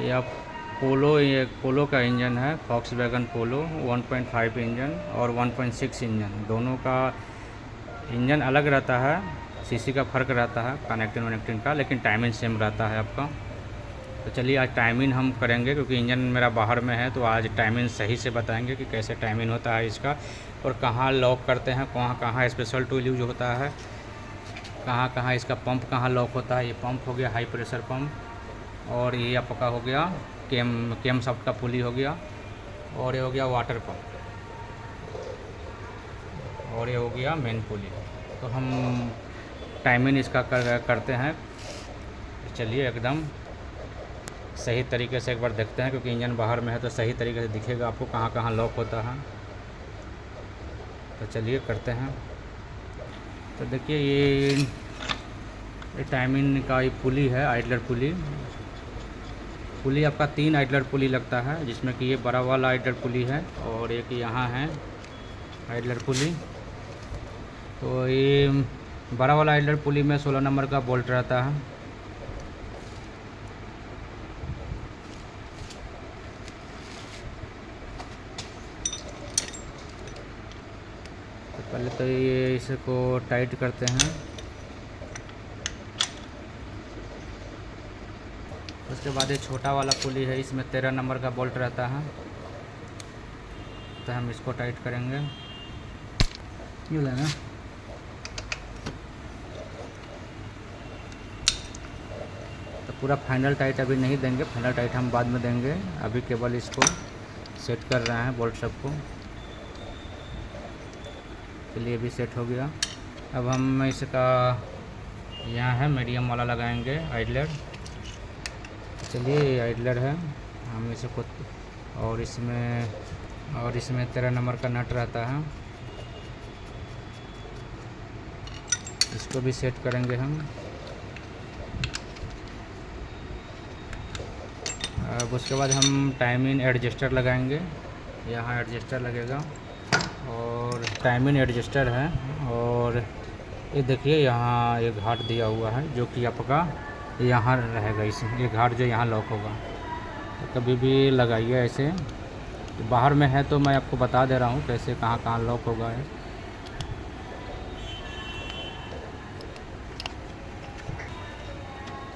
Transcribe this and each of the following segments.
ये आप पोलो, ये पोलो का इंजन है, फॉक्सवैगन पोलो 1.5 इंजन और 1.6 इंजन, दोनों का इंजन अलग रहता है, सीसी का फ़र्क रहता है कनेक्टिंग वनेक्टिंग का, लेकिन टाइमिंग सेम रहता है आपका। तो चलिए आज टाइमिंग हम करेंगे, क्योंकि इंजन मेरा बाहर में है, तो आज टाइमिंग सही से बताएंगे कि कैसे टाइमिंग होता है इसका, और कहाँ लॉक करते हैं, कहाँ कहाँ स्पेशल टूल यूज होता है, कहाँ कहाँ इसका पंप कहाँ लॉक होता है। ये पंप हो गया हाई प्रेशर पंप, और ये आपका हो गया केम सॉफ्ट का पुली हो गया, और ये हो गया वाटर पंप, और ये हो गया मेन पुली। तो हम टाइमिंग इसका करते हैं। चलिए एकदम सही तरीके से एक बार देखते हैं, क्योंकि इंजन बाहर में है तो सही तरीके से दिखेगा आपको कहाँ कहाँ लॉक होता है। तो चलिए करते हैं। तो देखिए ये टाइमिंग का ये पुली है, आइडलर पुली। पुली आपका 3 आइडलर पुली लगता है, जिसमें कि ये बड़ा वाला आइडलर पुली है और एक यहाँ है आइडलर पुली। तो ये बड़ा वाला आइडलर पुली में 16 नंबर का बोल्ट रहता है। तो पहले तो ये इसको टाइट करते हैं, उसके बाद ये छोटा वाला पुली है, इसमें 13 नंबर का बोल्ट रहता है। तो हम इसको टाइट करेंगे, यूँ लेना। तो पूरा फाइनल टाइट अभी नहीं देंगे, फाइनल टाइट हम बाद में देंगे, अभी केवल इसको सेट कर रहे हैं बोल्ट सबको। चलिए अभी सेट हो गया। अब हम इसका यहाँ है मीडियम वाला लगाएंगे आइडलर। चलिए ये आइडलर है, हम इसको और इसमें 13 नंबर का नट रहता है, इसको भी सेट करेंगे हम। अब उसके बाद हम टाइमिंग एडजस्टर लगाएंगे, यहाँ एडजस्टर लगेगा और टाइमिंग एडजस्टर है। और ये देखिए यहाँ एक घाट दिया हुआ है, जो कि आपका यहाँ रहेगा, इसमें एक घाट जो यहाँ लॉक होगा। तो कभी भी लगाइए ऐसे, तो बाहर में है तो मैं आपको बता दे रहा हूँ कैसे कहाँ कहाँ लॉक होगा है।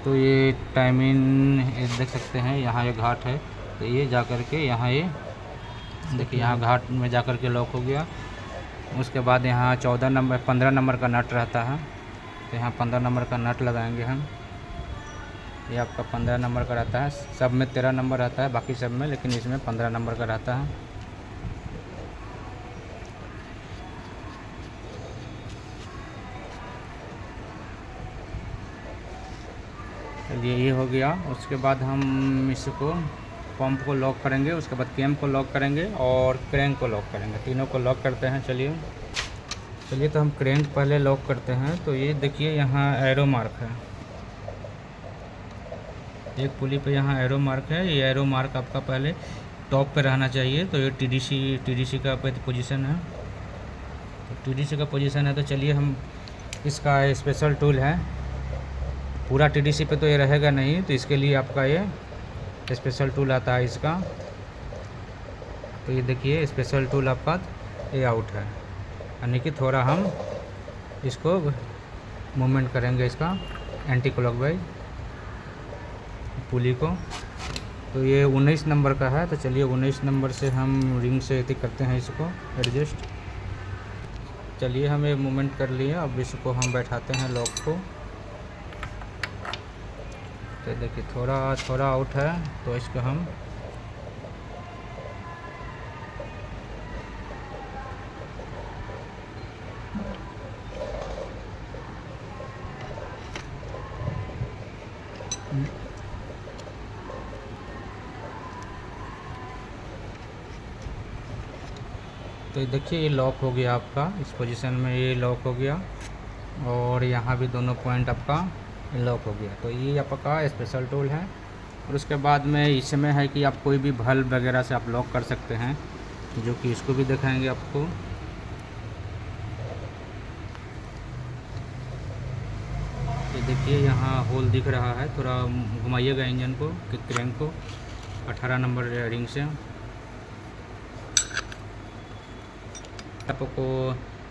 तो ये टाइमिंग देख सकते हैं, यहाँ ये घाट है, तो ये जा कर के यहाँ ये देखिए यहाँ घाट में जा कर के लॉक हो गया। उसके बाद यहाँ 15 नंबर का नट रहता है, तो यहाँ 15 नंबर का नट लगाएंगे हम। ये आपका 15 नंबर का रहता है, सब में 13 नंबर रहता है बाकी सब में, लेकिन इसमें 15 नंबर का रहता है। ये हो गया। उसके बाद हम इसको पंप को लॉक करेंगे, उसके बाद केम को लॉक करेंगे और क्रैंक को लॉक करेंगे, तीनों को लॉक करते हैं। चलिए तो हम क्रैंक पहले लॉक करते हैं। तो ये देखिए यहाँ एरो मार्क है, एक पुली पे यहाँ एरो मार्क है, ये एरो मार्क आपका पहले टॉप पे रहना चाहिए। तो ये टीडीसी का पोजीशन है, तो टीडीसी का पोजीशन है। तो चलिए हम इसका स्पेशल टूल है, पूरा टीडीसी पे तो ये रहेगा नहीं, तो इसके लिए आपका ये स्पेशल टूल आता है इसका। तो ये देखिए स्पेशल टूल आपका ये आउट है, यानी कि थोड़ा हम इसको मूवमेंट करेंगे इसका एंटी क्लॉकवाइज पुली को। तो ये 19 नंबर का है, तो चलिए 19 नंबर से हम रिंग से करते हैं इसको एडजस्ट। चलिए हम ये मूवमेंट कर लिए, अब इसको हम बैठाते हैं लॉक को। तो देखिए थोड़ा आउट है, तो इसको हम तो देखिए ये लॉक हो गया आपका, इस पोजीशन में ये लॉक हो गया, और यहाँ भी दोनों पॉइंट आपका लॉक हो गया। तो ये आपका स्पेशल टूल है। और उसके बाद में इसमें है कि आप कोई भी बल्ब वगैरह से आप लॉक कर सकते हैं, जो कि इसको भी दिखाएंगे आपको। ये देखिए देखिए यहाँ होल दिख रहा है, थोड़ा घुमाइएगा इंजन को, क्रैंक को 18 नंबर रिंग से। आपको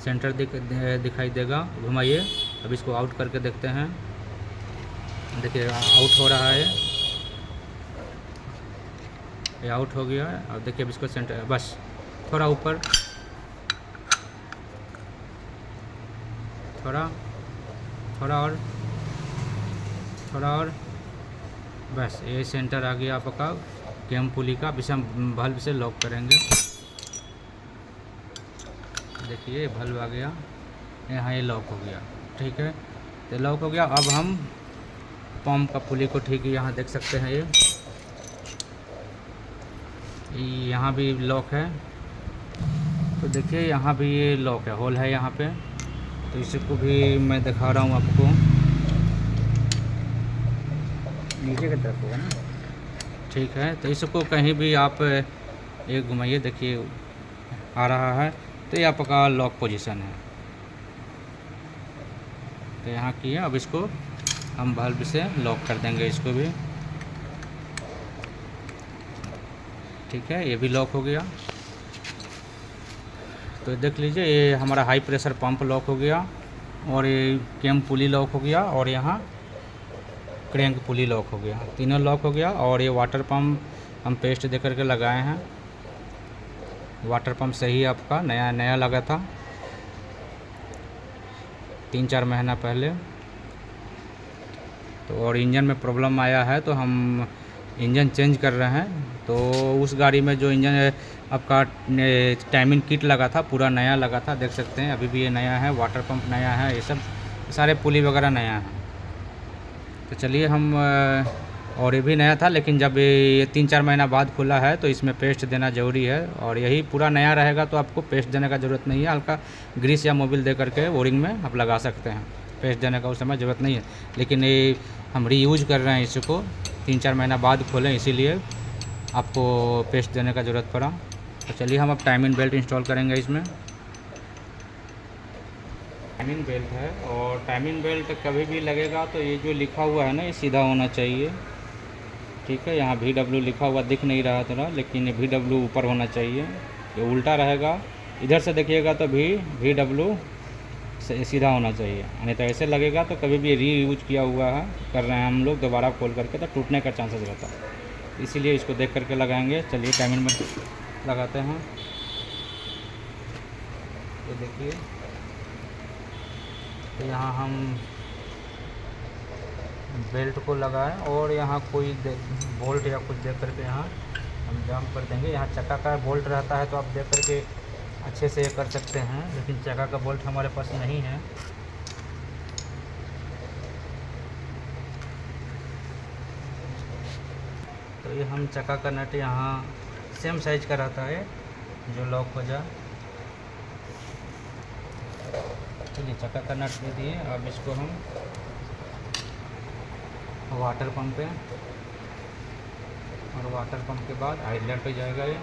सेंटर दिखाई देगा, घुमाइए। अब इसको आउट करके देखते हैं। देखिए आउट हो रहा है, ये आउट हो गया है। अब देखिए अब इसको सेंटर, बस थोड़ा ऊपर, थोड़ा और, थोड़ा और, बस ये सेंटर आ गया आपका कैम पुली का। अभी हम बल्ब से लॉक करेंगे। देखिए बल्ब आ गया, यहाँ ये लॉक हो गया। ठीक है, तो लॉक हो गया। अब हम पंप का पुली को ठीक है यहाँ देख सकते हैं, ये यहाँ भी लॉक है। तो देखिए यहाँ भी ये लॉक है, होल है यहाँ पे। तो इसको भी मैं दिखा रहा हूँ आपको, नीचे की तरफ होगा ना। ठीक है, तो इसको कहीं भी आप एक घुमाइए, देखिए आ रहा है। तो ये आपका लॉक पोजीशन है। तो यहाँ किए, अब इसको हम बल्ब से लॉक कर देंगे इसको भी। ठीक है, ये भी लॉक हो गया। तो देख लीजिए ये हमारा हाई प्रेशर पंप लॉक हो गया, और ये कैम पुली लॉक हो गया, और यहाँ क्रैंक पुली लॉक हो गया। तीनों लॉक हो गया। और ये वाटर पंप हम पेस्ट दे करके लगाए हैं। वाटर पंप सही आपका नया लगा था 3-4 महीना पहले। तो और इंजन में प्रॉब्लम आया है, तो हम इंजन चेंज कर रहे हैं। तो उस गाड़ी में जो इंजन आपका टाइमिंग किट लगा था पूरा नया लगा था, देख सकते हैं। अभी भी ये नया है, वाटर पंप नया है, ये सब सारे पुली वगैरह नया है। तो चलिए हम, और ये भी नया था, लेकिन जब ये 3-4 महीना बाद खुला है तो इसमें पेस्ट देना ज़रूरी है। और यही पूरा नया रहेगा तो आपको पेस्ट देने का ज़रूरत नहीं है, हल्का ग्रीस या मोबिल दे करके ओरिंग में आप लगा सकते हैं। पेस्ट देने का उस समय ज़रूरत नहीं है। लेकिन ये हम रीयूज कर रहे हैं इसको, 3-4 महीना बाद खोलें, इसीलिए आपको पेस्ट देने का ज़रूरत पड़ा। तो चलिए हम अब टाइमिंग बेल्ट इंस्टॉल करेंगे इसमें। टाइमिंग बेल्ट है, और टाइमिंग बेल्ट कभी भी लगेगा तो ये जो लिखा हुआ है ना, ये सीधा होना चाहिए। ठीक है, यहाँ VW लिखा हुआ दिख नहीं रहा थोड़ा, लेकिन ये VW ऊपर होना चाहिए। ये उल्टा रहेगा, इधर से देखिएगा तो VW सीधा होना चाहिए, नहीं तो ऐसे लगेगा तो कभी भी रीयूज किया हुआ है कर रहे हैं हम लोग दोबारा खोल करके, तो टूटने का चांसेस रहता है। इसीलिए इसको देख करके लगाएंगे। चलिए टाइमिंग में लगाते हैं। ये देखिए, तो यहाँ हम बेल्ट को लगाएं, और यहाँ कोई बोल्ट या कुछ देख करके यहाँ हम जंप कर देंगे। यहाँ चक्का का बोल्ट रहता है तो आप देख करके अच्छे से कर सकते हैं, लेकिन चक्का का बोल्ट हमारे पास नहीं है। तो ये हम चक्का का नट यहाँ सेम साइज का रहता है जो लॉक हो जाए। चलिए चक्का का नट दे दिए। अब इसको हम वाटर पंप पे, और वाटर पंप के बाद आइडलर पे जाएगा ये,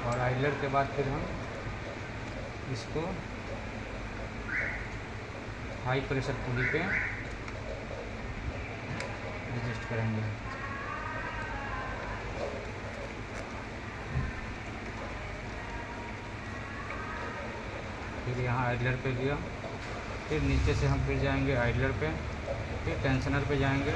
और आइडलर के बाद फिर हम इसको हाई प्रेशर पुली पे एडजस्ट करेंगे। फिर यहाँ आइडलर पे गया, फिर नीचे से हम फिर जाएंगे आइडलर पे, फिर टेंशनर पे जाएंगे।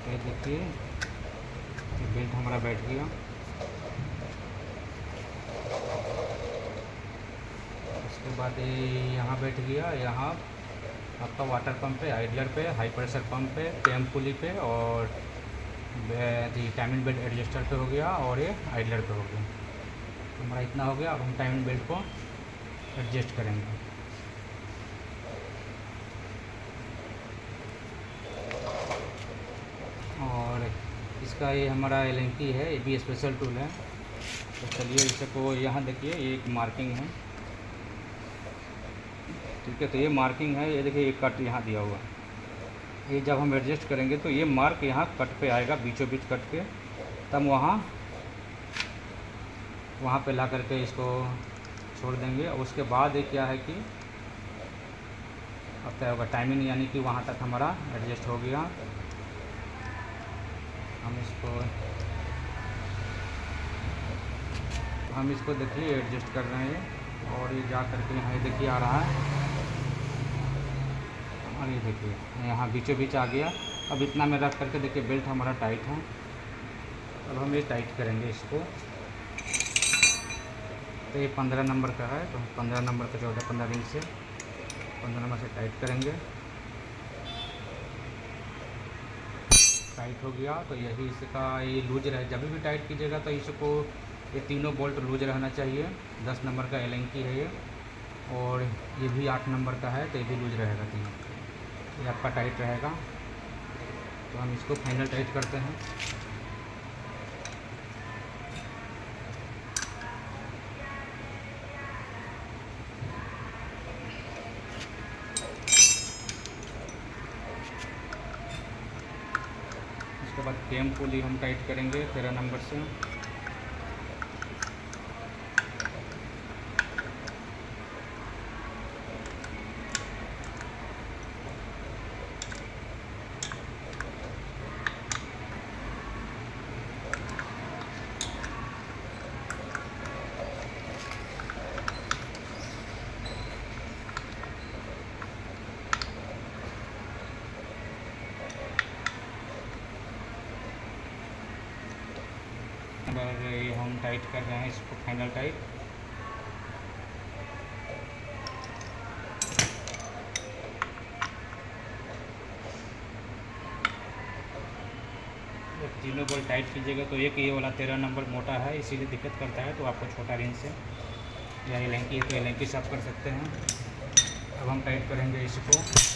ये देखिए बेल्ट हमारा बैठ गया। उसके बाद ये यहाँ बैठ गया। यहाँ आपका वाटर पंप पे, आइडलर पे, हाई प्रेशर पंप पे, कैम पुली पे, और टाइमिंग बेल्ट एडजस्टर पे हो गया, और ये आइडलर पे हो गया। हमारा इतना हो गया। अब हम टाइमिंग बेल्ट को एडजस्ट करेंगे। इसका ये हमारा एलेंकी है, ये भी स्पेशल टूल है। तो चलिए इसको यहाँ देखिए, ये एक मार्किंग है, ठीक है। तो ये मार्किंग है, ये देखिए, ये कट यहाँ दिया हुआ है। ये जब हम एडजस्ट करेंगे तो ये मार्क यहाँ कट पे आएगा, बीचों बीच कट के, तब वहाँ पे ला करके इसको छोड़ देंगे। और उसके बाद ये क्या है कि अब क्या होगा, टाइमिंग, यानी कि वहाँ तक हमारा एडजस्ट हो गया। हम इसको देखिए एडजस्ट कर रहे हैं, और ये जा करके यहाँ ये देखिए आ रहा है, और ये देखिए यहाँ बीचों बीच आ गया। अब इतना में रख करके देखिए बेल्ट हमारा टाइट है। अब हम ये टाइट करेंगे इसको। तो ये 15 नंबर का है, तो 15 नंबर का 14-15 इंच से 15 नंबर से टाइट करेंगे। टाइट हो गया तो यही इसका ये लूज रहे, जब भी टाइट कीजिएगा तो इसको ये तीनों बोल्ट लूज रहना चाहिए। 10 नंबर का एलेंकी है ये, और ये भी 8 नंबर का है, तो ये भी लूज रहेगा तीनों, ये आपका टाइट रहेगा। तो हम इसको फाइनल टाइट करते हैं। उसके बाद केम पुली हम टाइट करेंगे 13 नंबर से। ये हम टाइट कर रहे हैं इसको फाइनल टाइट। तीनों बोल्ट टाइट कीजिएगा तो एक ये वाला 13 नंबर मोटा है, इसीलिए दिक्कत करता है, तो आपको छोटा रेंज से या एलेंकी है तो एलेंकी से आप कर सकते हैं। अब हम टाइट करेंगे इसको।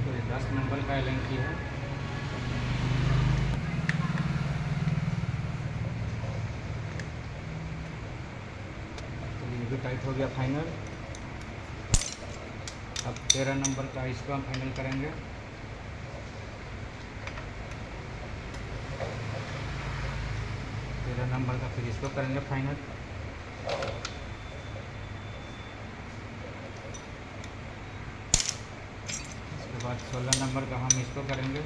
तो ये 10 नंबर का एलेंकी है। भी टाइट हो गया फाइनल। अब 13 नंबर का इसको हम फाइनल करेंगे। नंबर का फिर इसको करेंगे फाइनल। इसके बाद 16 नंबर का हम इसको करेंगे।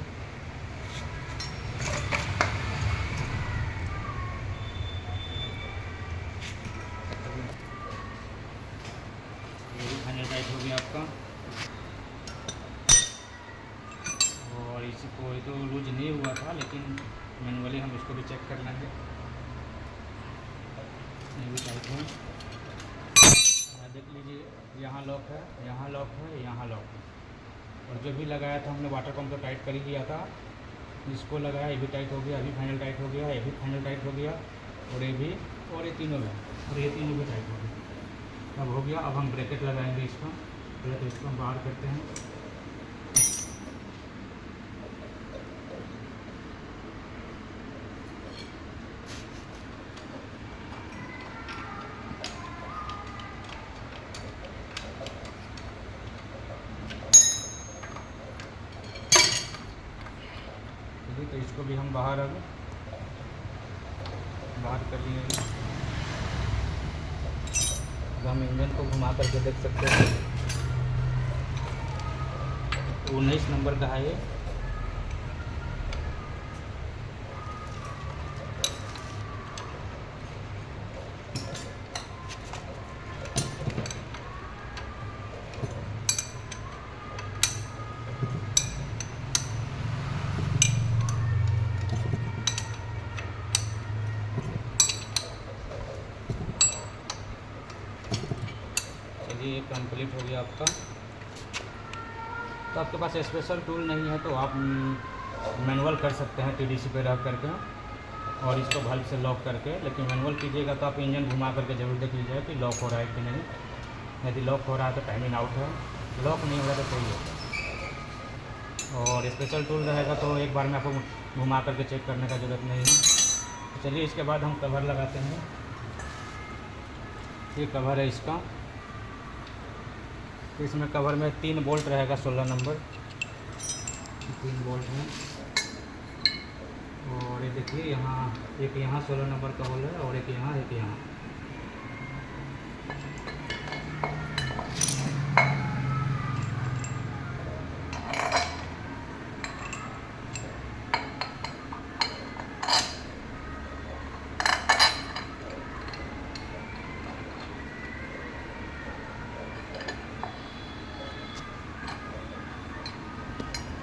फाइनल टाइट हो गया आपका। और इसको ये तो लूज नहीं हुआ था, लेकिन मैनुअली हम इसको भी चेक कर लेंगे। ये भी टाइट है, देख लीजिए, यहाँ लॉक है, यहाँ लॉक है, यहाँ लॉक है। और जो भी लगाया था हमने वाटर पंप तो टाइट कर ही दिया था, इसको लगाया, ये भी टाइट हो गया, अभी फाइनल टाइट हो गया, ये भी फाइनल टाइट हो गया, और ये भी, और ये तीनों में, और ये तीनों भी टाइट हो गया। अब हो गया। अब हम ब्रैकेट लगाएंगे इसका। पहले तो इसको हम बाहर करते हैं। तो इसको भी हम बाहर अब बाहर कर लिए। अब हम इंजन को घुमा करके देख सकते हैं। 19 नंबर का है ये। चलिए कंप्लीट हो गया आपका। तो आपके पास स्पेशल टूल नहीं है तो आप मैनुअल कर सकते हैं TDC पे रख करके और इसको बल्ब से लॉक करके। लेकिन मैनुअल कीजिएगा तो आप इंजन घुमा करके ज़रूर देख लीजिएगा कि लॉक हो रहा है कि नहीं। यदि लॉक हो रहा है तो टाइमिंग आउट है, लॉक नहीं हो रहा तो सही है। और स्पेशल टूल रहेगा तो एक बार में आपको घुमा करके चेक करने का ज़रूरत नहीं है। तो चलिए इसके बाद हम कवर लगाते हैं। ये कवर है इसका। तो इसमें कवर में 3 बोल्ट रहेगा 16 नंबर, 3 बोल्ट हैं। और ये देखिए यहाँ एक, यहाँ 16 नंबर का होल है और एक यहाँ, एक यहाँ।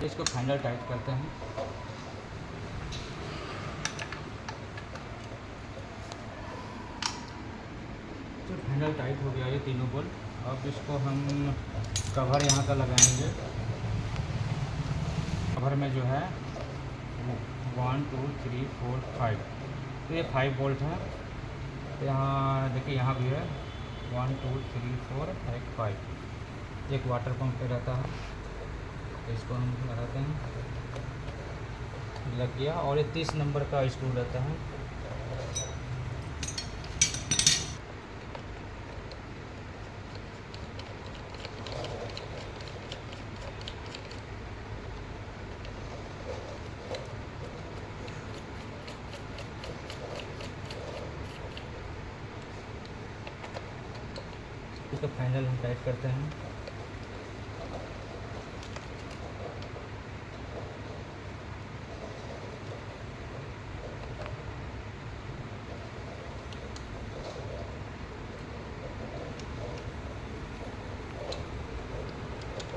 इसको हैंडल टाइट करते हैं। तो हैंडल टाइट हो गया ये तीनों बोल्ट। अब इसको हम कवर यहाँ का लगाएंगे। कवर में जो है 1 2 3 4 5, तो ये 5 बोल्ट हैं। तो यहाँ देखिए यहाँ भी है 1 2 3 4 5। एक वाटर पंप पे रहता है तो इसको हम लगाते हैं, लग गया। और ये 30 नंबर का स्क्रू रहता है। इसका फाइनल हम टाइट करते हैं।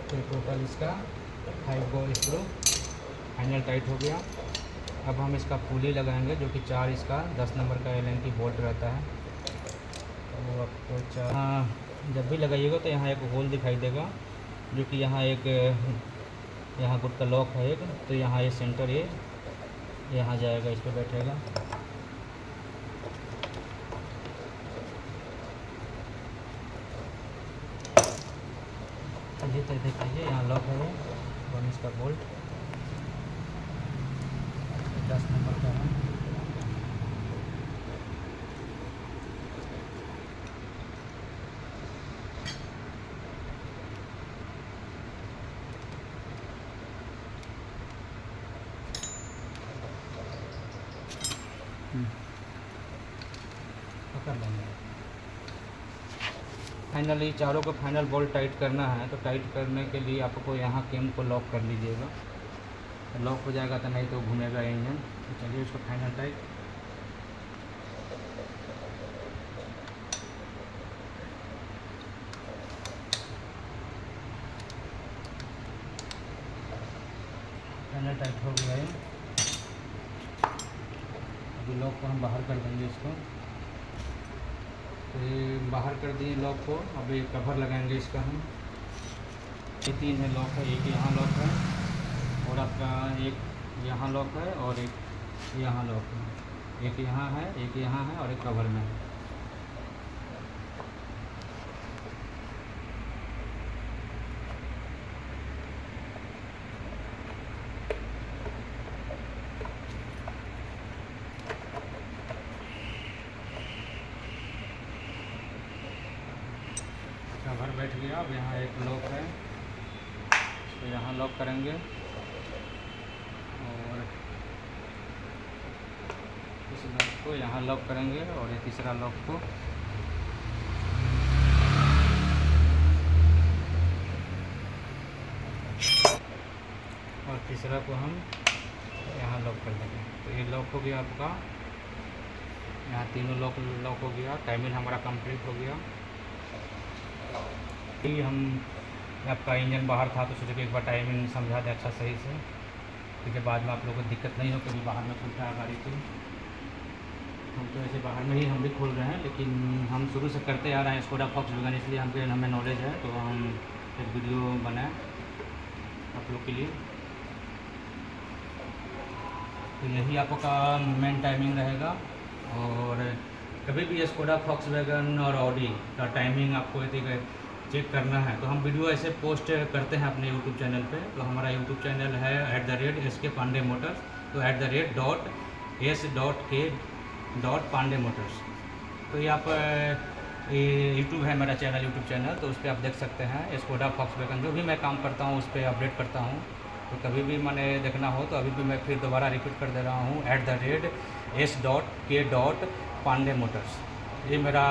तो टोटल इसका 5 बोल्ट स्क्रू फाइनल टाइट हो गया। अब हम इसका पुली लगाएंगे जो कि 4 इसका 10 नंबर का Allen की बोल्ट रहता है। तो आपको 4, हाँ, जब भी लगाइएगा तो यहाँ एक होल दिखाई देगा जो कि यहाँ एक, यहाँ गुड का लॉक है एक। तो यहाँ ये सेंटर ये यहाँ जाएगा, इस पर बैठेगा। चलिए तो देखिए यहाँ लॉक है ये, और इसका बोल्ट 10 नंबर का है। पकड़ लेंगे। फाइनली चारों को फाइनल बोल्ट टाइट करना है। तो टाइट करने के लिए आपको यहाँ केम को लॉक कर लीजिएगा, तो लॉक हो जाएगा, तो नहीं तो घूमेगा इंजन। तो चलिए इसको फाइनल टाइट। फाइनल टाइट हो गया है। अभी लॉक को हम बाहर कर देंगे इसको। तो ये बाहर कर दिए लॉक को। अभी कवर लगाएंगे इसका हम। ये 3 है लॉक है, एक यहाँ लॉक है और आपका एक यहाँ लॉक है और एक यहाँ लॉक है। एक यहाँ है, एक यहाँ है और एक कवर में है। कवर बैठ गया। अब यहाँ एक लॉक है, तो यहाँ लॉक करेंगे और इस लॉक को यहाँ लॉक करेंगे और ये तीसरा लॉक को और तीसरा को हम यहाँ लॉक कर देंगे। तो ये लॉक हो गया आपका। यहाँ तीनों लॉक हो गया। टाइमिंग हमारा कंप्लीट हो गया। हम आपका इंजन बाहर था तो सोचे कि एक बार टाइमिंग समझा दें अच्छा सही से, क्योंकि बाद में आप लोगों को दिक्कत नहीं हो कभी बाहर में खुलता है गाड़ी की। हम तो ऐसे बाहर में ही हम भी खोल रहे हैं, लेकिन हम शुरू से करते आ रहे हैं स्कोडा फॉक्सवैगन, इसलिए हमें नॉलेज है, तो हम एक वीडियो बनाए आप लोग के लिए। तो यही आपका मेन टाइमिंग रहेगा। और कभी भी स्कोडा फॉक्सवैगन और ऑडी का टाइमिंग आपको यदि चेक करना है तो हम वीडियो ऐसे पोस्ट करते हैं अपने यूट्यूब चैनल पे। तो हमारा यूट्यूब चैनल है @SK पांडे मोटर्स, तो @S.K.पांडे मोटर्स। तो ये आप ये यूट्यूब है मेरा चैनल, यूट्यूब चैनल, तो उस पर आप देख सकते हैं स्कोडा फॉक्सवैगन जो भी मैं काम करता हूँ उस पर अपडेट करता हूँ। तो कभी भी मैंने देखना हो तो अभी भी मैं फिर दोबारा रिपीट कर दे रहा हूँ @S.K.पांडे मोटर्स। ये मेरा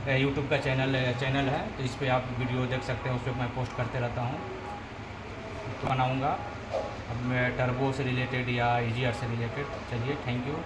यूट्यूब का चैनल है, तो इस पर आप वीडियो देख सकते हैं, उस पर मैं पोस्ट करते रहता हूँ। तो बनाऊँगा अब मैं टर्बो से रिलेटेड या EGR से रिलेटेड। चलिए, थैंक यू।